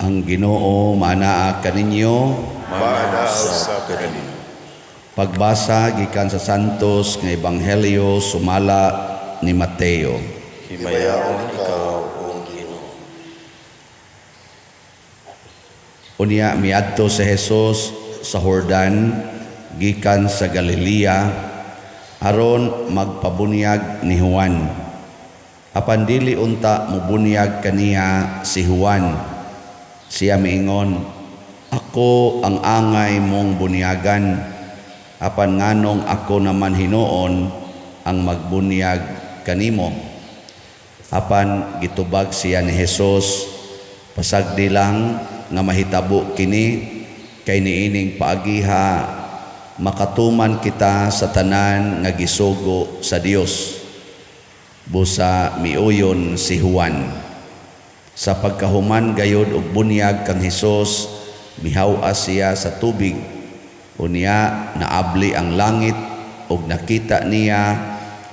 Ang Ginoo manaa kaninyo. Manausap kaninyo. Pagbasa gikan sa Santos nga Ebanghelyo sumala ni Mateo. Himayaon ikaw, O Ginoo. Unya miadto si Jesus sa Jordan gikan sa Galilea aron magpabunyag ni Juan. Apan dili unta mubunyag kaniya si Juan. Siya miingon, "Ako ang angay mong bunyagan, apan nganong ako naman hinuon ang magbunyag kanimo." Apan gitubag siya ni Jesus, "Pasagdi lang nga mahitabo kini, kay niining paagiha makatuman kita sa tanan nga gisugo sa Dios." Busa miuyon si Juan. Sa pagkahuman gayod og bunyag kang Hesus, mihaw-a siya sa tubig. Unya naabli ang langit ug nakita niya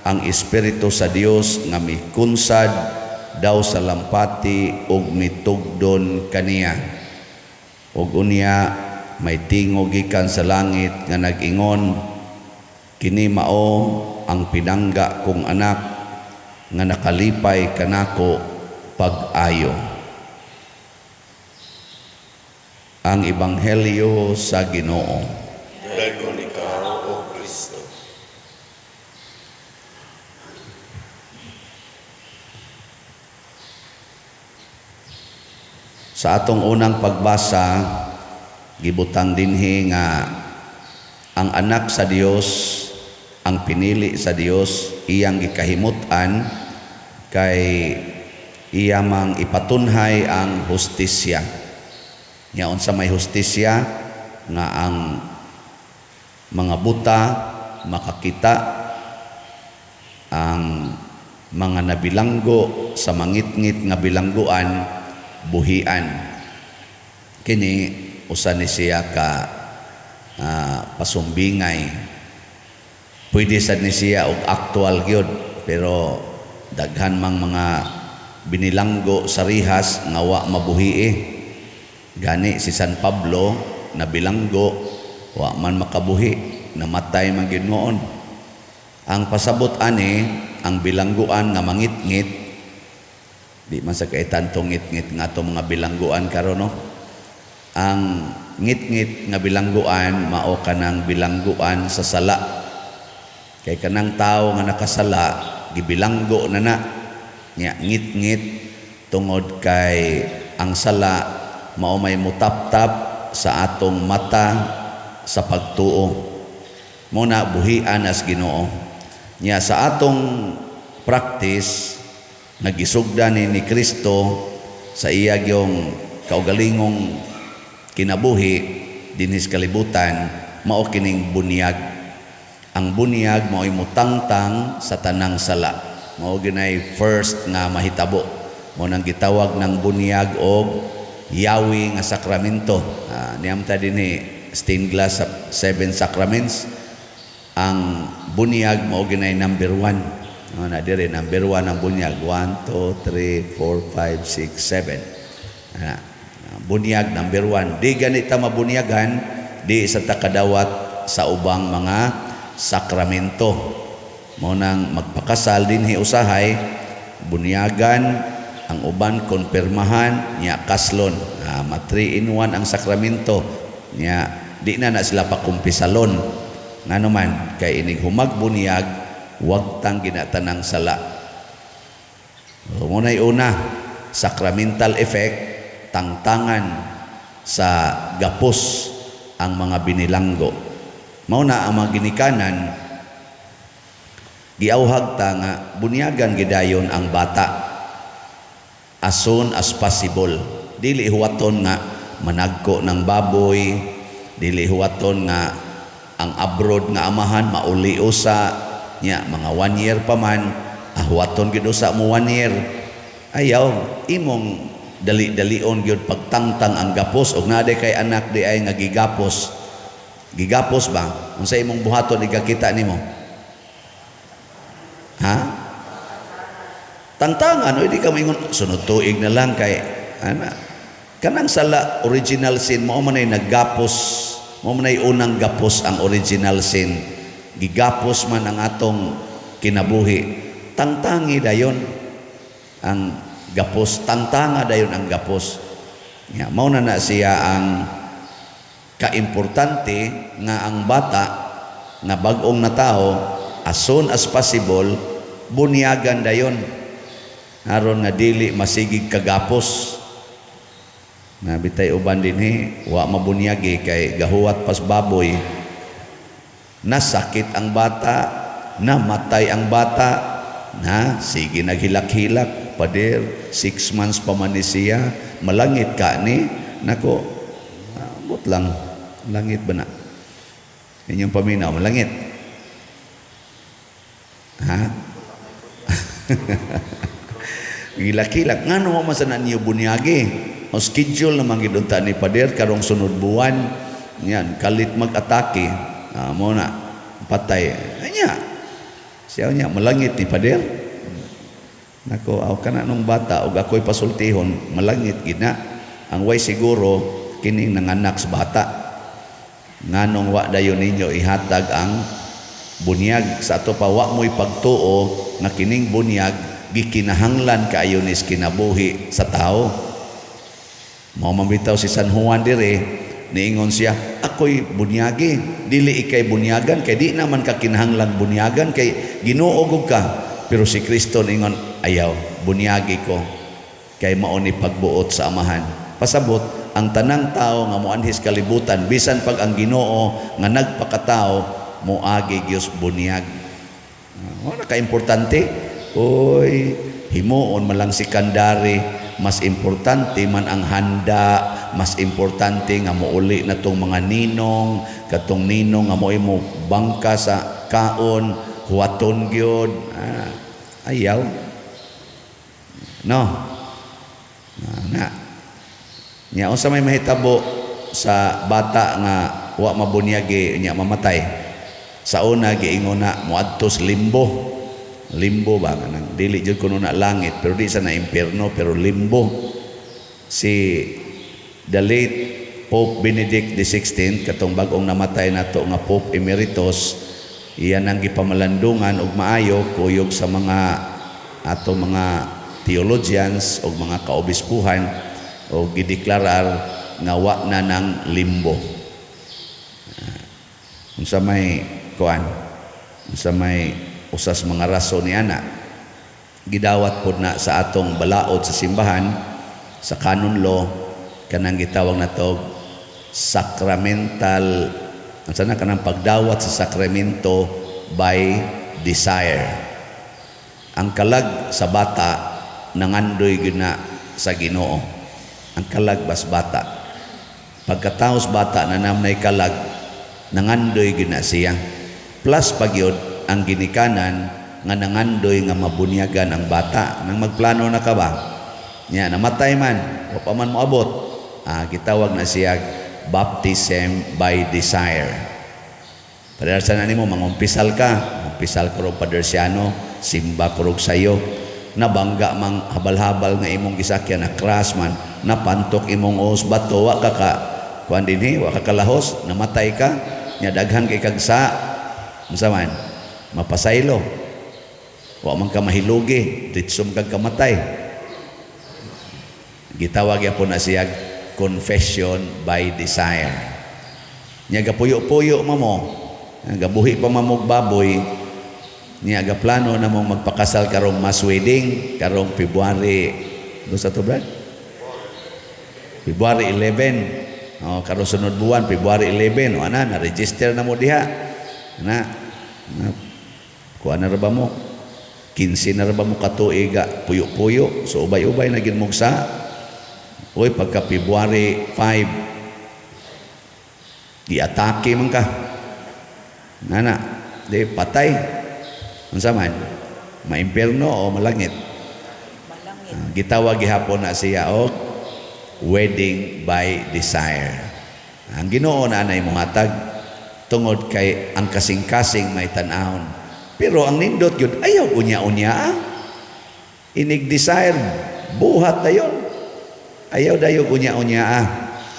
ang Espiritu sa Dios nga mikunsad daw sa lampati ug mitugdon kaniya. Ug unya may tingog gikan sa langit nga nag-ingon, "Kini mao ang pinangga kong anak nga nakalipay kanako pag-ayo." Ang Ebanghelyo sa Ginoo. Dayon ikaw, O Kristo. Sa atong unang pagbasa, gibutang dinhi nga ang anak sa Dios, ang pinili sa Dios, iyang gikahimutan kay iya mang ipatunhay ang hustisya. Nya unsa may hustisya nga ang mga buta makakita, ang mga nabilanggo sa mangitngit nga bilangguan buhian. Kini usa ni siya ka pasumbingay. Pwede sad ni siya og aktual gyud, pero daghan mang mga binilanggo sa rihas nga wa mabuhi. Gani si San Pablo na bilanggo wa man makabuhi, namatay man gyud noon. Ang pasabot ani ang bilangguan nga mangitngit, di man sa kaitantong ngitngit nga ato mga bilangguan karon no. Ang ngitngit nga bilangguan mao kanang bilangguan sa sala. Kay kanang tawo nga nakasala gibilanggo na na. Nya ngit-ngit tungod kay ang sala mao may mutap-tap sa atong mata sa pagtuo. Muna buhian as Ginoo. Nya sa atong practice nagisugdan ni Kristo sa iya gyung kaugalingong kinabuhi dinhis kalibutan, mao kining bunyag. Ang bunyag mao'y mutangtang sa tanang sala. Mao ginay first nga mahitabo. Mao nang gitawag ng bunyag og yawi nga sakramento. Niyamta dinhi stained glass 7 sacraments. Ang bunyag mao ginay number 1. Na dire number 1 ang bunyag. 1, 2, 3, 4, 5, 6, 7. Bunyag number 1. Di ganita mabunyagan di sa takadawat sa ubang mga sakramento. Mo nang magpakasal dinhi usahay, bunyagan, ang uban konpirmahan, nya kaslon. 3 in 1 ang sakramento. Nya di na sila pakumpisalon. Ngano man kay inig humagbunyag, wag tang ginatanang sala. Mo nay una, sacramental effect, tangtangan sa gapos ang mga binilanggo. Mao na ang mga ginikanan, giauhag ta nga bunyagan gidayon ang bata as soon as possible. Dili huwaton nga managko ng baboy, dili huwaton nga ang abroad nga amahan mauli usa nya mga 1 year pa man, huwaton gid usa mo 1 year. Ayaw imong dali-dalion gyud pagtangtang ang gapos ug naday kay anak di ay nga gigapos. Gigapos ba? Unsa imong buhaton igakita nimo? Ha? Tangtangan, hindi ka maingon, sunod tuig na lang kay, Kanang sala original sin mao man ay naggapos, mao man ay unang gapos ang original sin. Gigapos man ang atong kinabuhi. Tangtangi dayon ang gapos, tangtanga dayon ang gapos. Ya, mao na siya ang kaimportante nga ang bata nga bag-ong na tao as soon as possible bunyagan dayon aron nga dili masigig kagapos. Nabitay uban dinhi wa mabunyagi kay gahuwat pas baboy, nasakit ang bata, namatay ang bata, na sige naghilak-hilak pader 6 months pa man ni siya, malangit ka ni nako but lang langit ba na inyong paminaw malangit ha. Hilak-hilak ngano mo masanan niyo bunyagi o schedule naman gidunta ni pader karong sunod buwan yan kalit mag-atake mo na patay anya siya nya malangit ni pader nako aw kana nung bata ug ako'y pasultihon malangit gid na ang way siguro kining nanganak sa bata nganong wa dayon ninyo ihatag ang bunyag sa ato pa wa mo'y pagtuo nga kining bunyag gikinahanglan kaayo nis kinabuhi sa tao. Mao mambitaw si San Juan dire niingon siya ako'y bunyagi dili ikay bunyagan kay di naman ka kinahanglan bunyagan kay Ginoo gud ka, pero si Kristo ningon ayaw bunyagi ko kay mao ni pagbuot sa amahan. Pasabot ang tanang tao nga moanhis kalibutan bisan pag ang Ginoo nga nagpakatao moagi Dios bunyag. Mao na ka importante oy himuon malang sekondary mas importante man ang handa, mas importante nga mouli na tong mga ninong, katong ninong nga mo'y mo bangka sa kaon, huwaton gyud. Ayaw. No. Na. Nya unsa may mahitabo sa bata nga wa mabunyagi nya mamatay. Sa una giingon na moadtos limbo. Limbo ba nang dili jud kuno na langit pero di sa na impierno pero limbo. Si the late Pope Benedict XVI katong bag-ong namatay nato nga Pope Emeritus iyan ang gipamalandungan og maayo kuyog sa mga ato mga theologians o mga kaobispuhan o gideklarar nga wa na ng limbo. Unsa may kuan unsa may usas mga rason ni ana gidawat pod na sa atong balaod sa simbahan sa canon law kanang gitawag nato sacramental unsa na kanang pagdawat sa sakramento by desire. Ang kalag sa bata nangandoy gyud na sa Ginoo. Ang kalag bas bata pagkataos bata na namnay kalag nangandoy gyud na siya plus pagyod ang ginikanan nga nangandoy nga mabunyagan ang bata nang magplano na ka ba nya namatay man o pa man moabot gitawag na siya baptism by desire. Padarsa na nimo mangumpisal ka rog padersiano simba kurog sayo nabangga mang habal-habal nga imong gisakyan na crash man napantok imong os bato wa ka kuan dinhi wa ka kalahos namatay ka nya daghan kay kagsa unsa man mapasaylo wa man ka mahilugi ditsom kag kamatay gitawag yapon na siya confession by desire. Nya gapuyo-puyo mo gabuhi pa mamog baboy nya gaplano na mong magpakasal karong mass wedding karong February sa to brad February 11 karong sunod buwan February 11 ana na register na mo diha na kuha na ba mo 15 na ba mo katuiga puyo-puyo so ubay-ubay na gid mong sa oy pagka February 5 giatake man ka nana di patay unsa man maimpierno o malangit gitawag gihapon na siya og wedding by desire. Ang Ginoo na anay mohatag tungod kay ang kasing-kasing may tan-ahon. Pero ang nindot yun, ayaw unya-unya inig desire, buhat na yun. Ayaw dayo unya-unya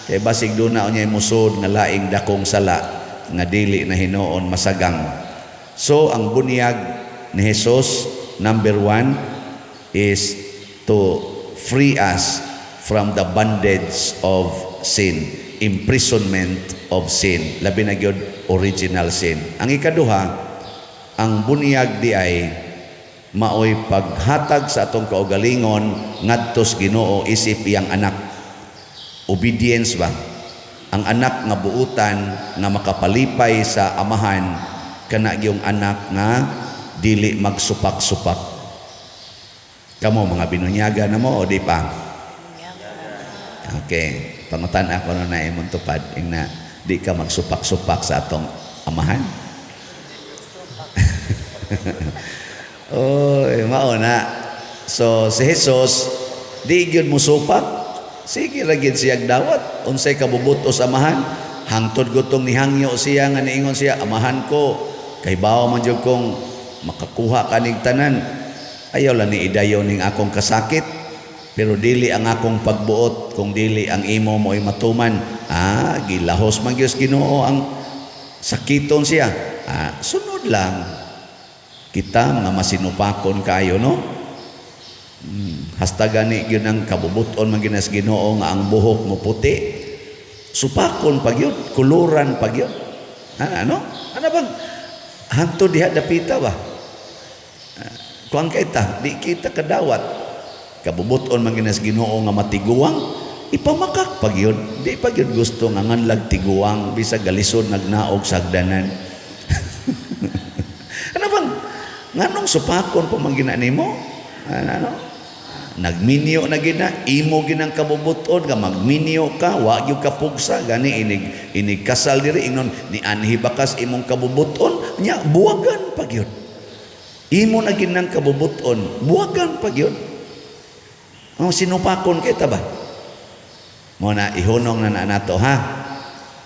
kay basig duna unya musod nga laing dakong sala nga dili na hinuon masagang. So ang bunyag ni Jesus, number 1 is to free us from the bondage of sin, imprisonment of sin, labi na gyud original sin. Ang ikaduha, ang bunyag di ay maoy paghatag sa atong kaugalingon ngadtos Ginoo isip iyang anak. Obedience ba? Ang anak nga buutan nga makapalipay sa amahan kana gyung anak nga dili magsupak-supak. Kamo mga binunyaga na mo o di pa? Okay, pangutan ako na imong tupad na di ka magsupak-supak sa atong amahan. Oy, mao na. So si Jesus di gyud musupak. Sige ra gyud siyang dawat. Unsay kabubutos amahan? Hangtod gutong nihangyo siya nga niingon siya, amahan ko kay bawo man jud kong makakuha kaning tanan. Ayaw lang ni idayo ning akong kasakit. Pero dili ang akong pagbuot kung dili ang imo mo'y matuman. Gilahos man gyud Ginoo ang sakiton siya. Sunod lang. Kita mga masinupakon kayo, no? Hasta gani gyud ang kabubuton man ginas Ginoo nga ang buhok mo puti. Supakon pag yun, kuluran pag yun. Ano bang hangtod diha dapita ba? Kuang kita, di kita kadawat. Kabubuton man ginas Ginoo nga matiguang, ipamakak pag yun. Di pag yun gusto nga nganlag tiguang bisag galisod nagnaog sa hagdanan. Ano bang nganong supakon pa man gina nimo? Nagminyo na gina, imo ginang kabubuton nga magminyo ka, wa gyud ka pugsa gani inig kasal diri ingnon ni anhi bakas imong kabubuton nya buwagan pag yun. Imo na ginang kabubuton, buwagan pag yun. Sinupakon kita ba? Mo na ihunong na nato ha.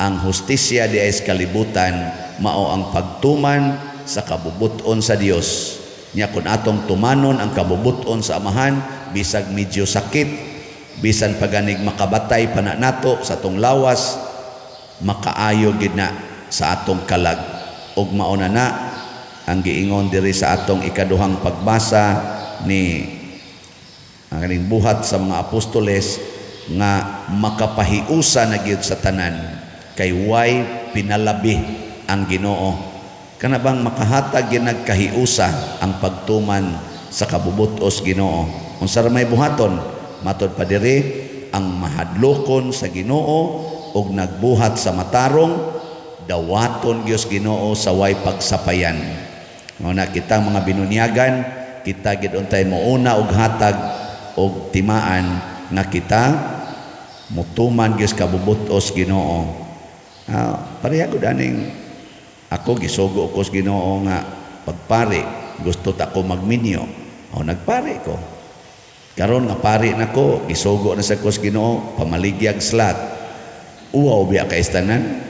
Ang hustisya di ay kalibutan mao ang pagtuman sa kabubuton sa Dios. Nya kun atong tumanon ang kabubuton sa amahan bisag medyo sakit, bisan paganig makabatay pa na nato sa atong lawas, makaayo gid na sa atong kalag. Ug mauna na ang giingon diri sa atong ikaduhang pagbasa ni ang kaning buhat sa mga apostoles nga makapahiusa na gyud sa tanan kay way pinalabi ang Ginoo. Kana bang makahatag gyud nagkahiusa ang pagtuman sa kabubutos Ginoo. Unsa ra may buhaton? Matod pa diri ang mahadlokon sa Ginoo ug nagbuhat sa matarong dawaton Dios Ginoo sa way pagsapayan. Nguna kita mga binunyagan, kita gid untay mouna og hatag og timaan nga kita mutuman Dios kabubutos Ginoo. Pareha gud aning ako gisugo ko sa Ginoo nga pagpari gusto ta ko magminyo. Nagpari ko. Karon nga pari nako, gisugo na sa ko sa Ginoo pamaligyag slat. Uwaw biya ka istanan.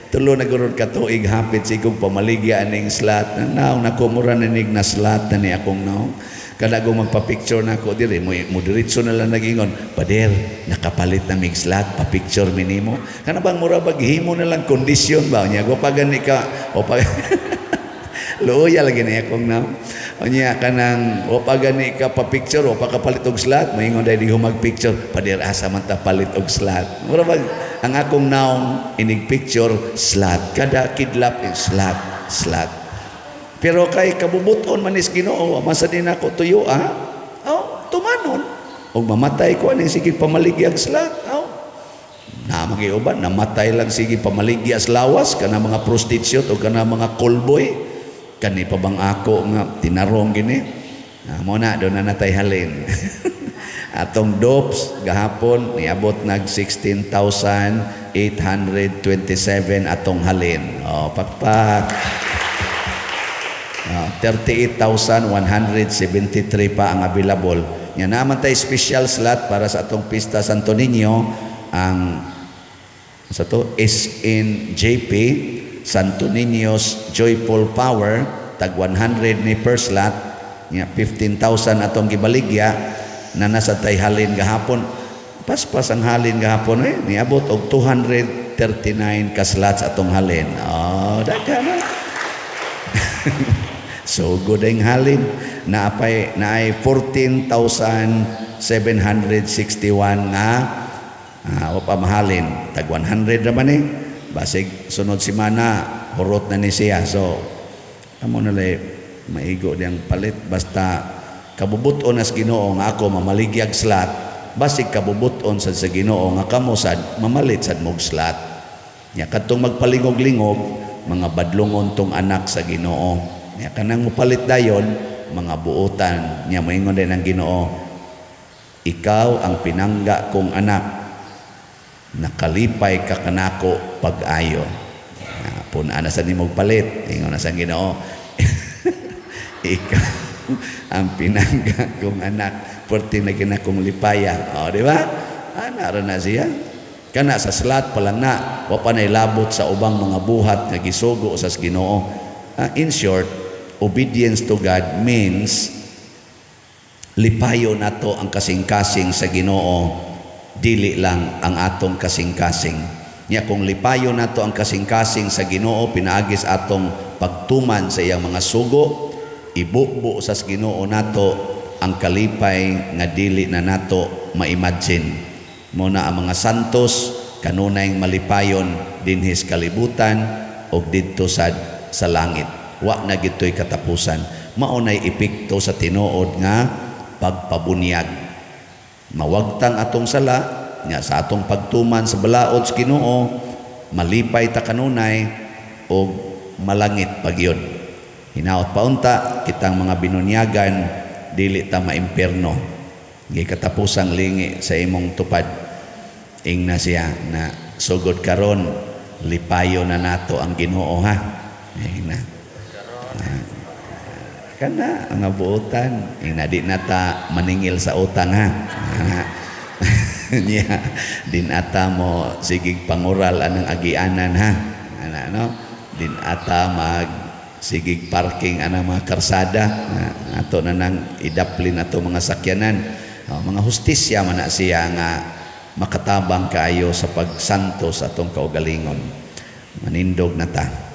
Tulo na gurod ka tuig hapit sigong pamaligya aning slat. Naw nako mura nig na slat na ni akong naw. Kada ko magpa-picture na ko diri mo diretso na lang nagingon, pader nakapalit na mig slat pa-picture minimo. Kana bang mura baghimo na lang kondisyon ba nya go pagani ka o pag luya lagi na akong naw. Onya kanang o pagani ka pa-picture o pakapalit og slat, moingon dai di humag-picture, pader asa man ta palit og slat. Mura bag ang akong naong inig picture slat, kada kidlap slat. Pero kay kabubuton manis Ginoo, masa din ako tuyo tumanon. Og mamatay ko aning sige pamaligyag slat. Na mga uban namatay lang sige pamaligyas lawas kana mga prostitute o kana mga callboy. Kani pa bang ako nga tinarong gini? Mo na do na natay halin. Atong dopes gahapon niabot nag 16,827 atong halin. Pakpak. 38,173 pa ang available. Nya naman tay special slot para sa atong pista Santo Niño ang sa to SNJP Santo Niño's Joyful Power tag 100 ni per slot nya 15,000 atong gibaligya na nasa tay halin gahapon. paspas ang halin gahapon niabot og 239 ka slots atong halin. Oh, daghan na. So good ang halin naay 14,761 nga o pa mahalin tag 100 naman basig sunod semana hurot na ni siya. So amo na lay maigo diyang palit basta kabubuton as Ginoo nga ako mamaligyag slot, basig kabubuton sa Ginoo nga kamo sad mamalit sad mog slot. Nya kadtong magpalingog-lingog mga badlongon tong anak sa Ginoo. Nya kanang mopalit dayon mga buotan. Nya moingon din ang Ginoo, ikaw ang pinangga kong anak, nakalipay ka kanako pag-ayo. Punaan na sa nimog palit, ingon na sa Ginoo, ikaw ang pinangga kong anak, porti na ginakong lipaya. O, di ba? Ana na siya. Kana sa slot pa lang na, wa pa nailabot sa ubang mga buhat na gisugo sa Ginoo. In short, obedience to God means lipayo nato ang kasing-kasing sa Ginoo, dili lang ang atong kasing-kasing. Nya kung lipayo nato ang kasing-kasing sa Ginoo, pinaagis atong pagtuman sa iyang mga sugo, ibubo sa Ginoo nato ang kalipay nga dili na nato ma-imagine. Muna ang mga santos kanunay malipayon dinhis kalibutan og didto sa langit. Wa na gitoy katapusan. Maunay epekto sa tinuod nga pagpabunyag. Mawagtang atong sala nya sa atong pagtuman sa balaod sa Ginoo, malipay ta kanunay og malangit pagyud. Hinaot paunta kitang mga binunyagan dili ta maimperno. Gikatapusang lingi sa imong tupad. Ingna siya na sugod karon lipayo na nato ang Ginoo ha. Ingna. Kana ang buotan, ingna di nata maningil sa utang ha. Niya din ata mo sigig pangural anang agianan ha. Ana no? Din ata mag sigig parking anang mga karsada ato na nang idaplin ato mga sakyanan. Mga hustisya man na siya nga makatabang kaayo sa pagsantos atong kaugalingon. Manindog na ta.